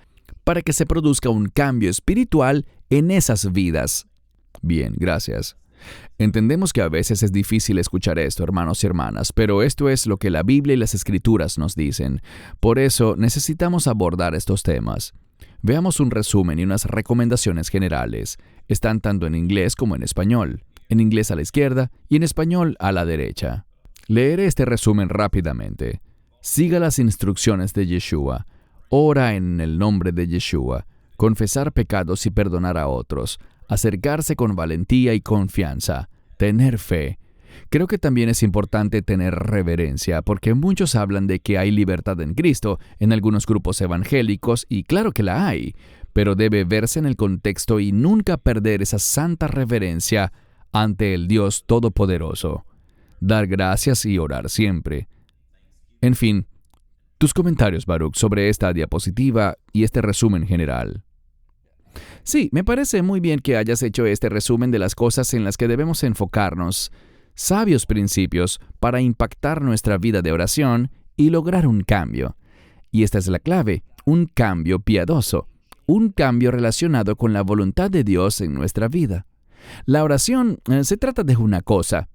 para que se produzca un cambio espiritual en esas vidas. Bien, gracias. Entendemos que a veces es difícil escuchar esto, hermanos y hermanas, pero esto es lo que la Biblia y las Escrituras nos dicen. Por eso necesitamos abordar estos temas. Veamos un resumen y unas recomendaciones generales. Están tanto en inglés como en español. En inglés a la izquierda y en español a la derecha. Leeré este resumen rápidamente. Siga las instrucciones de Yeshua. Ora en el nombre de Yeshua. Confesar pecados y perdonar a otros. Acercarse con valentía y confianza. Tener fe. Creo que también es importante tener reverencia, porque muchos hablan de que hay libertad en Cristo en algunos grupos evangélicos, y claro que la hay, pero debe verse en el contexto y nunca perder esa santa reverencia ante el Dios Todopoderoso. Dar gracias y orar siempre. En fin, tus comentarios, Baruch, sobre esta diapositiva y este resumen general. Sí, me parece muy bien que hayas hecho este resumen de las cosas en las que debemos enfocarnos, sabios principios para impactar nuestra vida de oración y lograr un cambio. Y esta es la clave, un cambio piadoso, un cambio relacionado con la voluntad de Dios en nuestra vida. La oración se trata de una cosa: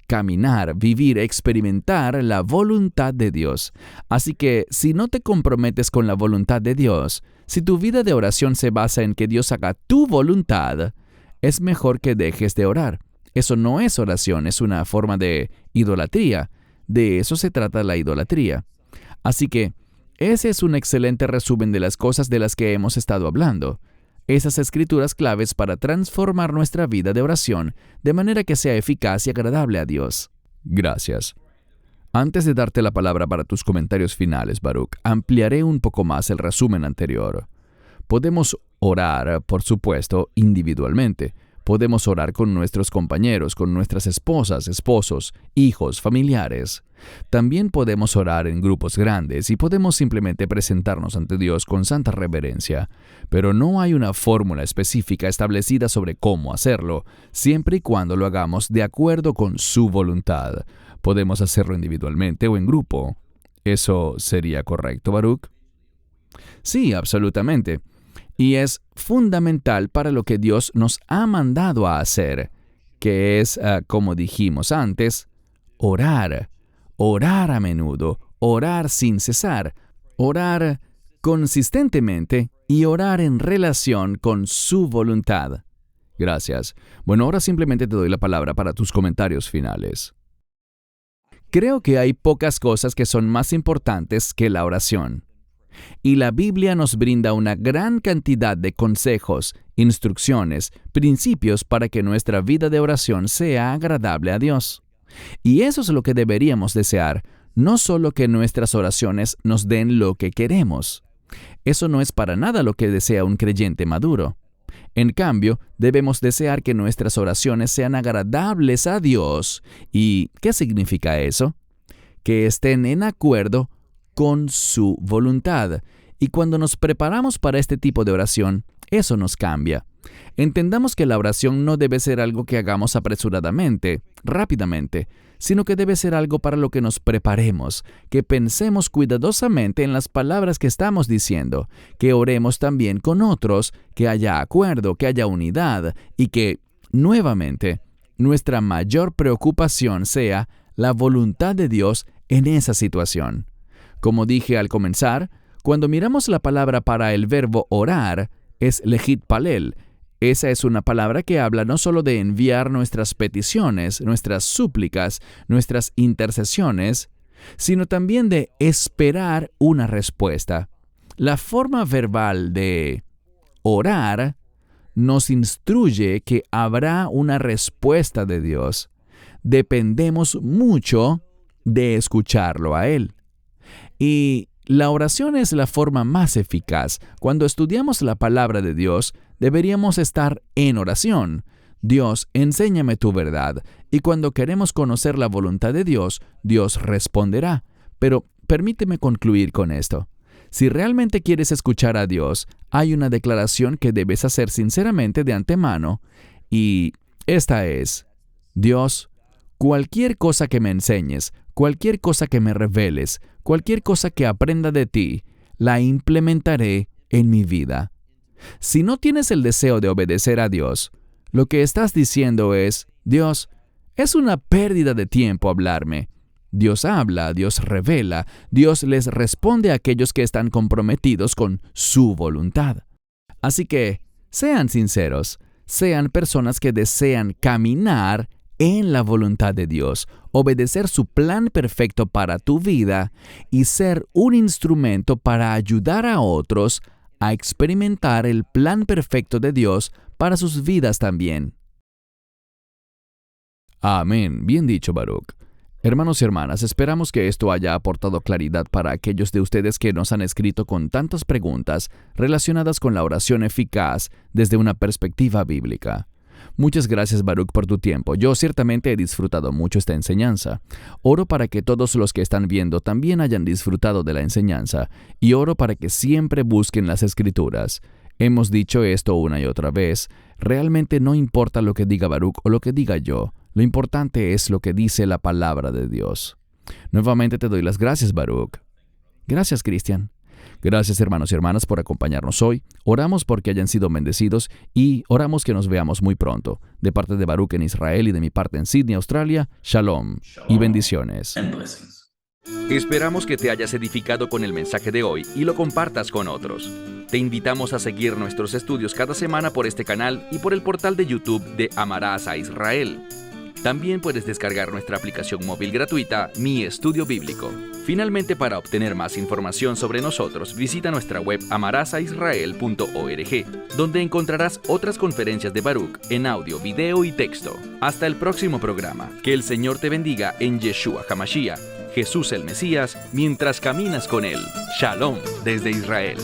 caminar, vivir, experimentar la voluntad de Dios. Así que, si no te comprometes con la voluntad de Dios, si tu vida de oración se basa en que Dios haga tu voluntad, es mejor que dejes de orar. Eso no es oración, es una forma de idolatría. De eso se trata la idolatría. Así que, ese es un excelente resumen de las cosas de las que hemos estado hablando. Esas escrituras claves para transformar nuestra vida de oración de manera que sea eficaz y agradable a Dios. Gracias. Antes de darte la palabra para tus comentarios finales, Baruch, ampliaré un poco más el resumen anterior. Podemos orar, por supuesto, individualmente. Podemos orar con nuestros compañeros, con nuestras esposas, esposos, hijos, familiares. También podemos orar en grupos grandes y podemos simplemente presentarnos ante Dios con santa reverencia. Pero no hay una fórmula específica establecida sobre cómo hacerlo, siempre y cuando lo hagamos de acuerdo con su voluntad. Podemos hacerlo individualmente o en grupo. ¿Eso sería correcto, Baruch? Sí, absolutamente. Y es fundamental para lo que Dios nos ha mandado a hacer, que es, como dijimos antes, orar. Orar a menudo, orar sin cesar, orar consistentemente y orar en relación con su voluntad. Gracias. Bueno, ahora simplemente te doy la palabra para tus comentarios finales. Creo que hay pocas cosas que son más importantes que la oración. Y la Biblia nos brinda una gran cantidad de consejos, instrucciones, principios para que nuestra vida de oración sea agradable a Dios. Y eso es lo que deberíamos desear, no solo que nuestras oraciones nos den lo que queremos. Eso no es para nada lo que desea un creyente maduro. En cambio, debemos desear que nuestras oraciones sean agradables a Dios. ¿Y qué significa eso? Que estén en acuerdo con su voluntad. Y cuando nos preparamos para este tipo de oración, eso nos cambia. Entendamos que la oración no debe ser algo que hagamos apresuradamente, rápidamente, sino que debe ser algo para lo que nos preparemos, que pensemos cuidadosamente en las palabras que estamos diciendo, que oremos también con otros, que haya acuerdo, que haya unidad y que, nuevamente, nuestra mayor preocupación sea la voluntad de Dios en esa situación. Como dije al comenzar, cuando miramos la palabra para el verbo orar, es lejit palel. Esa es una palabra que habla no solo de enviar nuestras peticiones, nuestras súplicas, nuestras intercesiones, sino también de esperar una respuesta. La forma verbal de orar nos instruye que habrá una respuesta de Dios. Dependemos mucho de escucharlo a Él. Y la oración es la forma más eficaz. Cuando estudiamos la palabra de Dios, deberíamos estar en oración. Dios, enséñame tu verdad. Y cuando queremos conocer la voluntad de Dios, Dios responderá. Pero permíteme concluir con esto. Si realmente quieres escuchar a Dios, hay una declaración que debes hacer sinceramente de antemano, y esta es: Dios, cualquier cosa que me enseñes, cualquier cosa que me reveles, cualquier cosa que aprenda de ti, la implementaré en mi vida. Si no tienes el deseo de obedecer a Dios, lo que estás diciendo es: Dios, es una pérdida de tiempo hablarme. Dios habla, Dios revela, Dios les responde a aquellos que están comprometidos con su voluntad. Así que, sean sinceros, sean personas que desean caminar en la voluntad de Dios, obedecer su plan perfecto para tu vida y ser un instrumento para ayudar a otros a experimentar el plan perfecto de Dios para sus vidas también. Amén. Bien dicho, Baruch. Hermanos y hermanas, esperamos que esto haya aportado claridad para aquellos de ustedes que nos han escrito con tantas preguntas relacionadas con la oración eficaz desde una perspectiva bíblica. Muchas gracias, Baruch, por tu tiempo. Yo ciertamente he disfrutado mucho esta enseñanza. Oro para que todos los que están viendo también hayan disfrutado de la enseñanza, y oro para que siempre busquen las Escrituras. Hemos dicho esto una y otra vez. Realmente no importa lo que diga Baruch o lo que diga yo. Lo importante es lo que dice la palabra de Dios. Nuevamente te doy las gracias, Baruch. Gracias, Cristian. Gracias, hermanos y hermanas, por acompañarnos hoy. Oramos porque hayan sido bendecidos y oramos que nos veamos muy pronto. De parte de Baruch en Israel y de mi parte en Sydney, Australia, Shalom y bendiciones. Esperamos que te hayas edificado con el mensaje de hoy y lo compartas con otros. Te invitamos a seguir nuestros estudios cada semana por este canal y por el portal de YouTube de Amarás a Israel. También puedes descargar nuestra aplicación móvil gratuita, Mi Estudio Bíblico. Finalmente, para obtener más información sobre nosotros, visita nuestra web amarasaisrael.org, donde encontrarás otras conferencias de Baruch en audio, video y texto. Hasta el próximo programa. Que el Señor te bendiga en Yeshua HaMashiach, Jesús el Mesías, mientras caminas con Él. Shalom desde Israel.